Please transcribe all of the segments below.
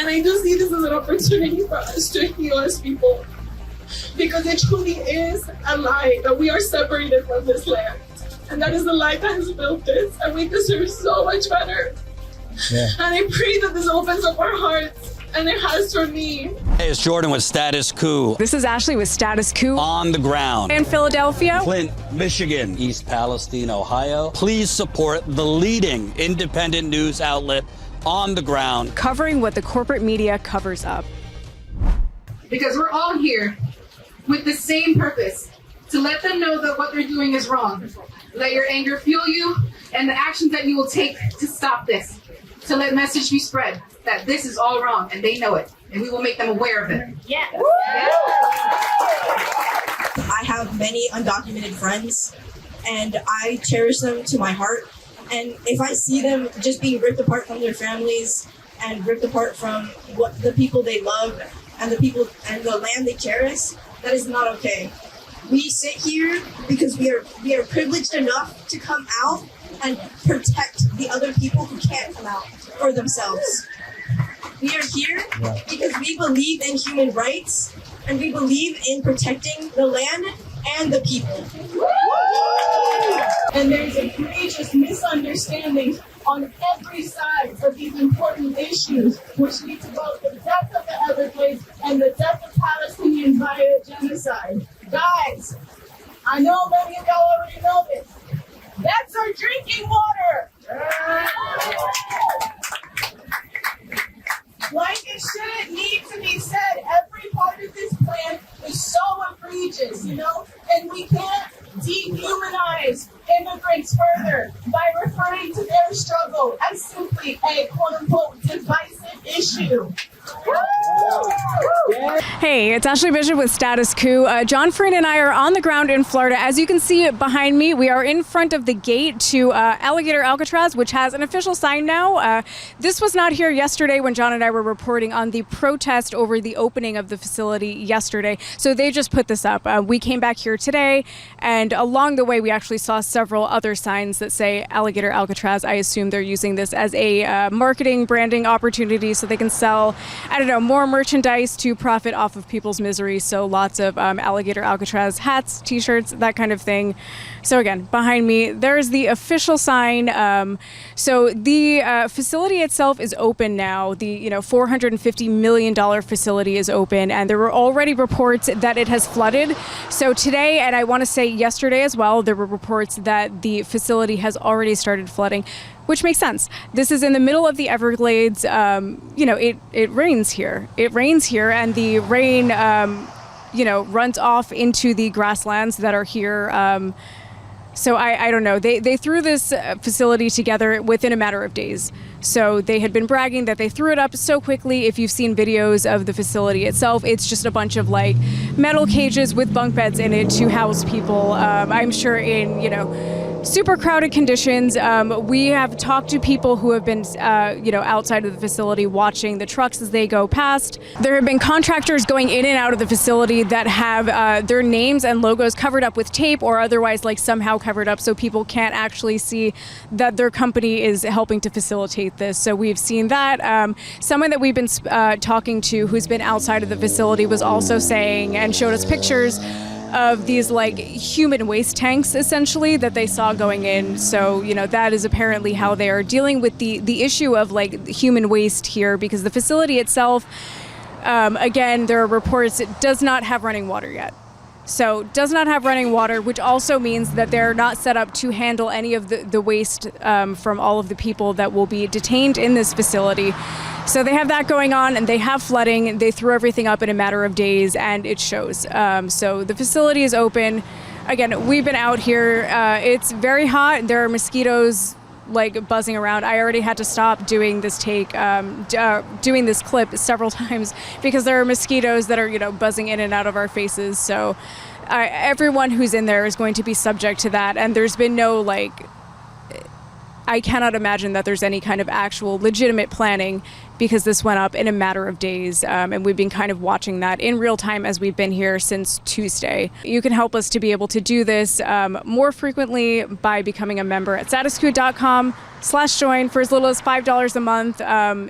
And I do see this as an opportunity for us to heal as people, because it truly is a lie that we are separated from this land. And that is the lie that has built this, and we deserve so much better. Yeah. And I pray that this opens up our hearts, and it has for me. Hey, it's Jordan with Status Coup. This is Ashley with Status Coup. On the ground. In Philadelphia. Flint, Michigan. East Palestine, Ohio. Please support the leading independent news outlet on the ground. Covering what the corporate media covers up. Because we're all here with the same purpose, to let them know that what they're doing is wrong. Let your anger fuel you, and the actions that you will take to stop this. To let message be spread that this is all wrong, and they know it, and we will make them aware of it. Yeah. I have many undocumented friends, and I cherish them to my heart. And if I see them just being ripped apart from their families and ripped apart from what the people they love and the people and the land they cherish, that is not okay. We sit here because we are privileged enough to come out and protect the other people who can't come out for themselves. We are here because we believe in human rights, and we believe in protecting the land and the people. And there's egregious misunderstandings on every side of these important issues, which lead to both the death of the Everglades and the death of Palestinians via genocide. Guys, I know many of y'all already know this. That's our drinking water. Like it shouldn't need to be said, every part of this plan is so egregious, you know? And we can't dehumanize immigrants further by referring to their struggle as simply a quote-unquote divisive issue. Hey, it's Ashley Bishop with Status Coup. John Friend and I are on the ground in Florida. As you can see behind me, we are in front of the gate to Alligator Alcatraz, which has an official sign now. This was not here yesterday when John and I were reporting on the protest over the opening of the facility yesterday. So they just put this up. We came back here today, and along the way, we actually saw several other signs that say Alligator Alcatraz. I assume they're using this as a marketing, branding opportunity so they can sell, I don't know, more merchandise to profit off of people's misery. So lots of Alligator Alcatraz hats, t-shirts, that kind of thing. So again, behind me, there's the official sign. So the facility itself is open now. The $450 million facility is open, and there were already reports that it has flooded. So today, and I want to say yesterday as well, there were reports that the facility has already started flooding, which makes sense. This is in the middle of the Everglades. It rains here. It rains here, and the rain, runs off into the grasslands that are here. So I don't know. They threw this facility together within a matter of days. So they had been bragging that they threw it up so quickly. If you've seen videos of the facility itself, it's just a bunch of metal cages with bunk beds in it to house people. I'm sure in, super crowded conditions. We have talked to people who have been, outside of the facility watching the trucks as they go past. There have been contractors going in and out of the facility that have their names and logos covered up with tape or otherwise somehow covered up so people can't actually see that their company is helping to facilitate this. So we've seen that. Someone that we've been talking to who's been outside of the facility was also saying and showed us pictures of these human waste tanks essentially that they saw going in. So, that is apparently how they are dealing with the issue of human waste here, because the facility itself, again, there are reports it does not have running water yet. So does not have running water, which also means that they're not set up to handle any of the waste from all of the people that will be detained in this facility. So they have that going on, and they have flooding. They threw everything up in a matter of days, and it shows. So the facility is open. Again, we've been out here. It's very hot. There are mosquitoes buzzing around. I already had to stop doing this doing this clip several times because there are mosquitoes that are, buzzing in and out of our faces. So everyone who's in there is going to be subject to that. And there's been no I cannot imagine that there's any kind of actual legitimate planning because this went up in a matter of days. And we've been kind of watching that in real time as we've been here since Tuesday. You can help us to be able to do this more frequently by becoming a member at StatusCoup.com/join for as little as $5 a month.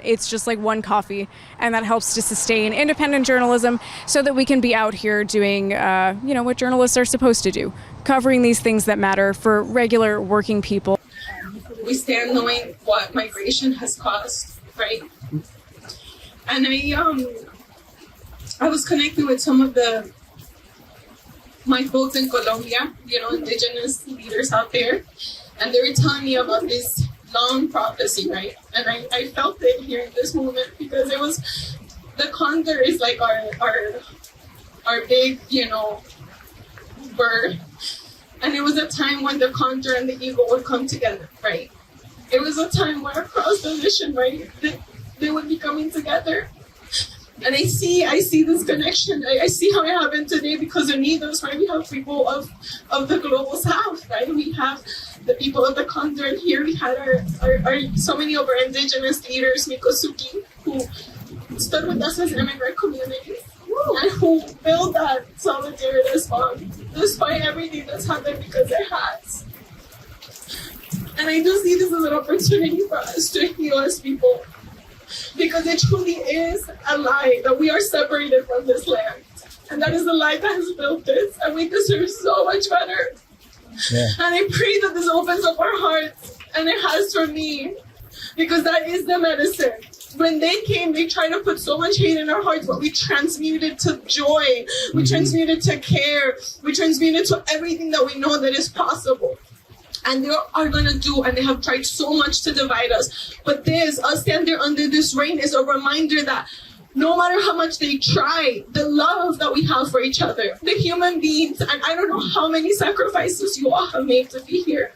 It's just like one coffee, and that helps to sustain independent journalism so that we can be out here doing, what journalists are supposed to do, covering these things that matter for regular working people. We stand knowing what migration has caused, right? And I was connected with some of my folks in Colombia, indigenous leaders out there, and they were telling me about this long prophecy, right? And I felt it here in this moment, because it was, the condor is like our big, bird. And it was a time when the condor and the eagle would come together, right? It was a time where across the nation, right, they would be coming together. And I see this connection. I see how it happened today because unidos, right? We have people of the global south, right? We have the people of the condor, and here we had our so many of our indigenous leaders, Mikosuki, who stood with us as immigrant communities and who built that solidarity bond despite everything that's happened, because it has. And I do see this as an opportunity for us to heal as people, because it truly is a lie that we are separated from this land. And that is the lie that has built this, and we deserve so much better. Yeah. And I pray that this opens up our hearts, and it has for me, because that is the medicine. When they came, they tried to put so much hate in our hearts, but we transmuted to joy. We transmuted to care. We transmuted to everything that we know that is possible. And they are going to do, and they have tried so much to divide us. But us standing under this rain is a reminder that no matter how much they try, the love that we have for each other, the human beings, and I don't know how many sacrifices you all have made to be here.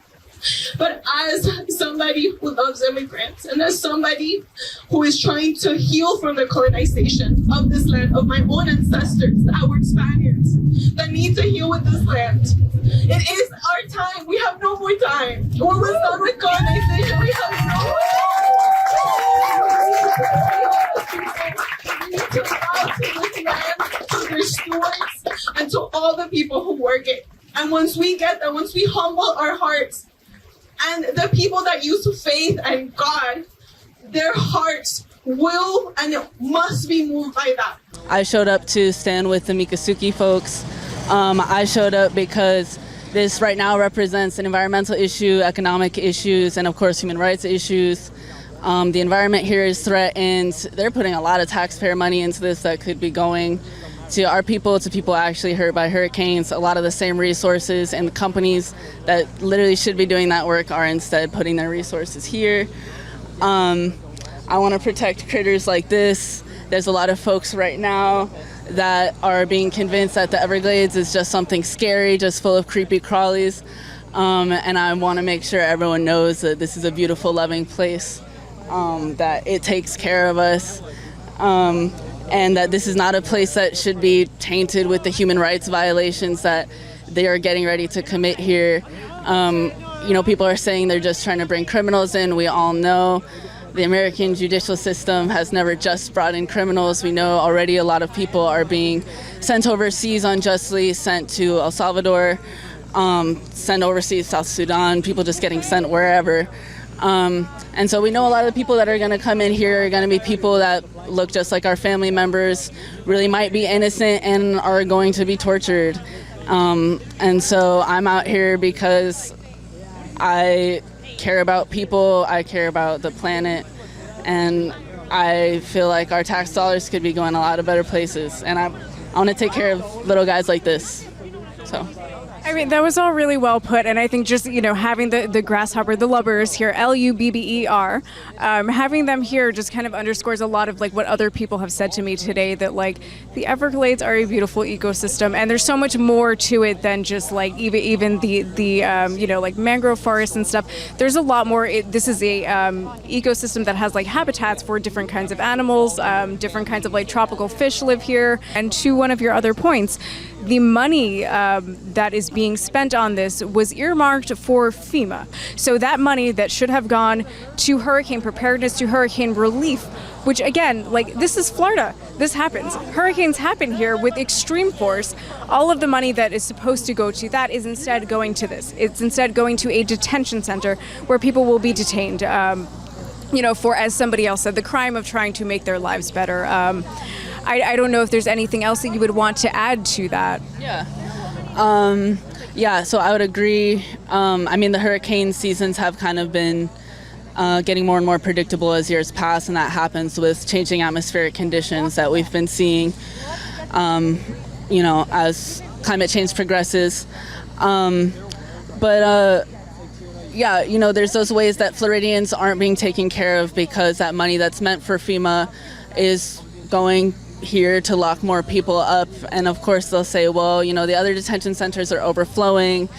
But as somebody who loves immigrants, and as somebody who is trying to heal from the colonization of this land, of my own ancestors that were Spaniards, that need to heal with this land, it is our time. We have no more time. When we're done with colonization, we have no more time. We need to bow to this land, to their stewards, and to all the people who work it. And once we get that, once we humble our hearts, and the people that use faith and God, their hearts will and must be moved by that. I showed up to stand with the Miccosukee folks. I showed up because this right now represents an environmental issue, economic issues, and of course human rights issues. The environment here is threatened. They're putting a lot of taxpayer money into this that could be going to our people, to people actually hurt by hurricanes. A lot of the same resources and the companies that literally should be doing that work are instead putting their resources here. I want to protect critters like this. There's a lot of folks right now that are being convinced that the Everglades is just something scary, just full of creepy crawlies. And I want to make sure everyone knows that this is a beautiful, loving place, that it takes care of us. And that this is not a place that should be tainted with the human rights violations that they are getting ready to commit here. People are saying they're just trying to bring criminals in. We all know the American judicial system has never just brought in criminals. We know already a lot of people are being sent overseas unjustly, sent to El Salvador, sent overseas, South Sudan, people just getting sent wherever. And so we know a lot of the people that are going to come in here are going to be people that look just like our family members, really might be innocent and are going to be tortured. And so I'm out here because I care about people, I care about the planet, and I feel like our tax dollars could be going a lot of better places. And I want to take care of little guys like this. So. I mean, that was all really well put, and I think just, having the grasshopper, the lubbers here, Lubber, having them here just kind of underscores a lot of, what other people have said to me today, that, the Everglades are a beautiful ecosystem, and there's so much more to it than just, even the mangrove forests and stuff. There's a lot more. This is a ecosystem that has, habitats for different kinds of animals, different kinds of, tropical fish live here, and to one of your other points, the money that is being spent on this was earmarked for FEMA. So that money that should have gone to hurricane preparedness, to hurricane relief, which again, like, this is Florida. This happens. Hurricanes happen here with extreme force. All of the money that is supposed to go to that is instead going to this. It's instead going to a detention center where people will be detained, for, as somebody else said, the crime of trying to make their lives better. I don't know if there's anything else that you would want to add to that. Yeah, so I would agree. The hurricane seasons have kind of been getting more and more predictable as years pass, and that happens with changing atmospheric conditions that we've been seeing, as climate change progresses. There's those ways that Floridians aren't being taken care of because that money that's meant for FEMA is going here to lock more people up. And of course they'll say, well, the other detention centers are overflowing,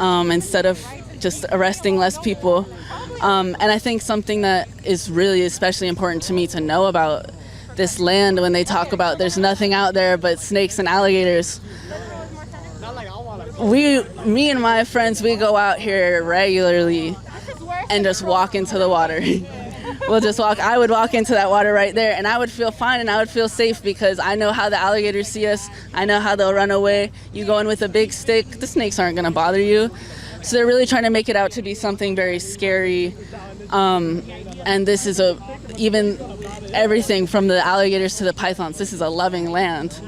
instead of just arresting less people. And I think something that is really especially important to me to know about this land, when they talk about there's nothing out there but snakes and alligators, me and my friends, we go out here regularly and just walk into the water. I would walk into that water right there, and I would feel fine and I would feel safe because I know how the alligators see us. I know how they'll run away. You go in with a big stick, the snakes aren't going to bother you. So they're really trying to make it out to be something very scary. And this is even everything from the alligators to the pythons. This is a loving land.